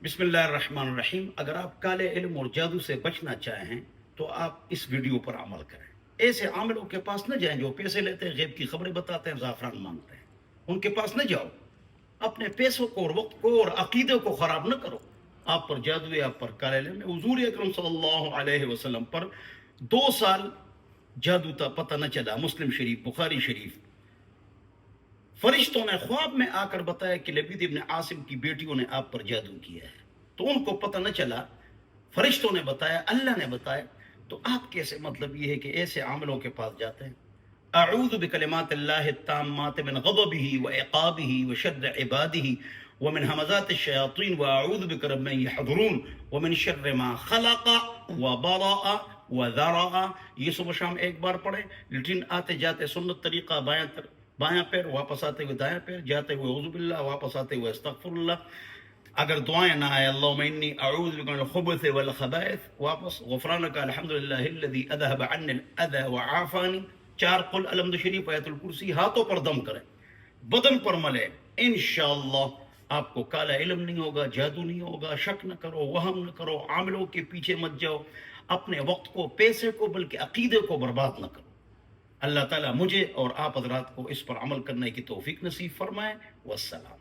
بسم اللہ الرحمن الرحیم. اگر آپ کالے علم اور جادو سے بچنا چاہیں تو آپ اس ویڈیو پر عمل کریں. ایسے عاملوں کے پاس نہ جائیں جو پیسے لیتے ہیں، غیب کی خبریں بتاتے ہیں، زعفران مانگتے ہیں. ان کے پاس نہ جاؤ. اپنے پیسوں کو اور وقت کو اور عقیدے کو خراب نہ کرو. آپ پر جادو ہے، آپ پر کالے علم ہے. حضور اکرم صلی اللہ علیہ وسلم پر 2 سال جادو تھا، پتہ نہ چلا. مسلم شریف، بخاری شریف. فرشتوں نے خواب میں آ کر بتایا کہ لبید ابن عاصم کی بیٹیوں نے آپ پر جادو کیا ہے. تو ان کو پتہ نہ چلا، فرشتوں نے بتایا، اللہ نے بتایا. تو آپ کیسے، مطلب یہ ہے کہ ایسے عاملوں کے پاس جاتے ہیں. اعوذ بکلمات اللہ التامات من غضبہ وعقابہ وشر عبادہ ومن همزات الشیاطین واعوذ بک رب ان یحضرون ومن شر ما خلق وبرأ وذرأ. یہ صبح شام ایک بار پڑھیں. لیٹرین آتے جاتے سنت طریقہ، بایاں پیر، واپس آتے ہوئے دایاں پیر، جاتے ہوئے اعوذ باللہ، واپس آتے ہوئے استغفر اللہ. اگر دعائیں نہ آئے اللہم انی اعوذ بک من الخبث والخبائث، واپس غفرانک الحمدللہ الذی اذهب عنی الاذى وعافانی. 4 قل الحمد شریف، آیت الکرسی. ہاتھوں پر دم کریں، بدن پر ملے. انشاءاللہ آپ کو کالا علم نہیں ہوگا، جادو نہیں ہوگا. شک نہ کرو، وہم نہ کرو، عاملوں کے پیچھے مت جاؤ. اپنے وقت کو، پیسے کو، بلکہ عقیدے کو برباد نہ کرو. اللہ تعالیٰ مجھے اور آپ حضرات کو اس پر عمل کرنے کی توفیق نصیب فرمائے. والسلام.